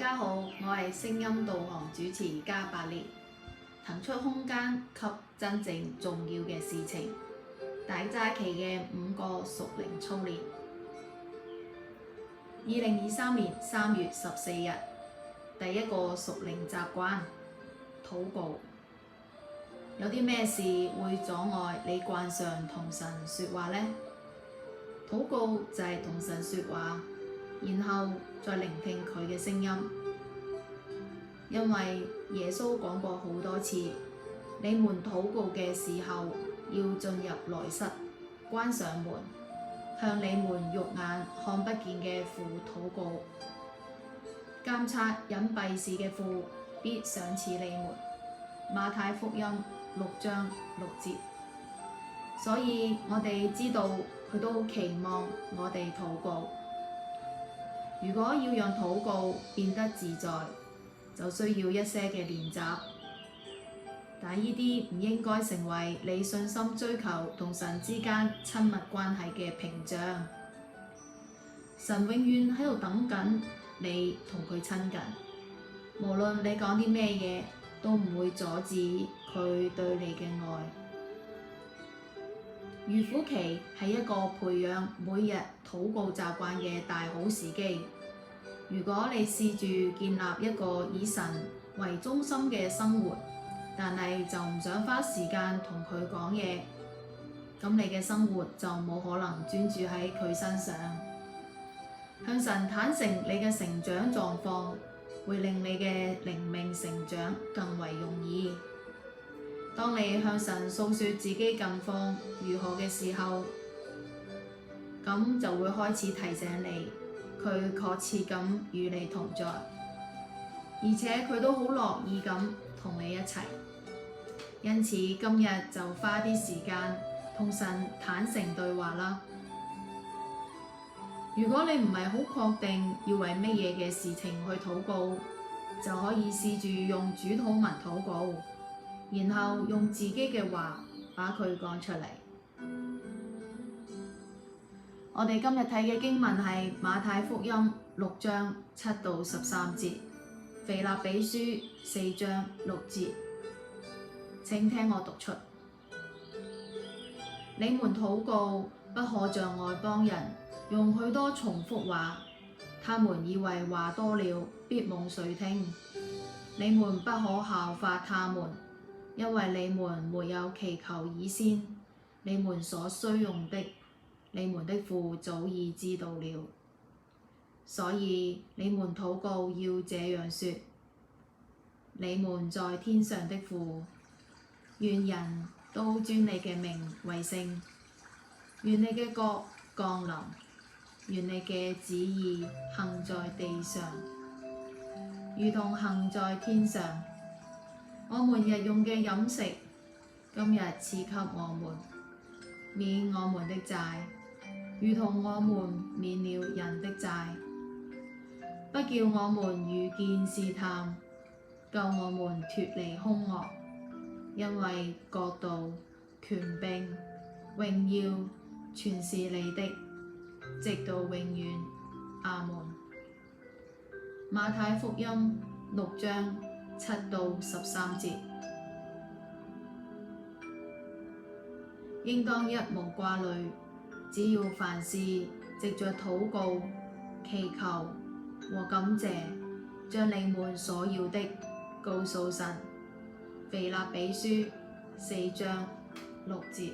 家好，我係聲音導航主持加百列，騰出空間給真正重要嘅事情。大齋期嘅5個屬靈操練。2023年3月14日，第一個屬靈習慣，禱告。有啲咩事會阻礙你慣常同神說話呢？禱告就係同神說話，然後再聆聽佢嘅聲音。因為耶穌講過好多次，你們禱告嘅時候要進入內室，關上門，向你們肉眼看不見嘅父禱告。監察隱蔽事嘅父必賞賜你們。馬太福音6章6節。所以我哋知道佢都期望我哋禱告。如果要讓禱告變得自在，就需要一些嘅練習。但呢啲唔應該成為你信心追求同神之間親密關係嘅屏障。神永遠喺度等緊你同佢親近，無論你講啲咩嘢，都唔會阻止佢對你嘅愛。預苦期係一個培養每日禱告習慣嘅大好時機。如果你試住建立一個以神為中心嘅生活，但係就唔想花時間同佢講嘢，咁你嘅生活就冇可能專注喺佢身上。向神坦誠你嘅成長狀況，會令你嘅靈命成長更為容易。當你向神訴說自己近況如何嘅時候，咁就會開始提醒你，佢確切咁與你同在，而且佢都好樂意咁同你一齊。因此今日就花啲時間同神坦誠對話啦。如果你唔係好確定要為乜嘢嘅事情去禱告，就可以試住用主禱文禱告，然後用自己嘅話把佢講出嚟。我哋今日睇嘅經文係馬太福音6章7到13節，腓立比書4章6節。請聽我讀出：你們禱告不可像外邦人，用許多重複話，他們以為話多了必蒙垂聽。你們不可效法他們，因為你們沒有祈求以先，你們所需用的，你們的父早已知道了。所以你們禱告要這樣說：你們在天上的父，願人都尊你嘅名為聖，願你嘅國降臨，願你嘅旨意行在地上，如同行在天上。我們日用嘅飲食，今日賜給我們，免我們的債，如同我們免了人的債，不叫我們遇見試探，救我們脫離兇惡。因為國度、權柄、榮耀，全是你的，直到永遠。阿門。馬太福音6章7到13節。應當一無掛慮，只要凡事藉着禱告、祈求和感謝，將你們所要的告訴神。腓立比書4章6節。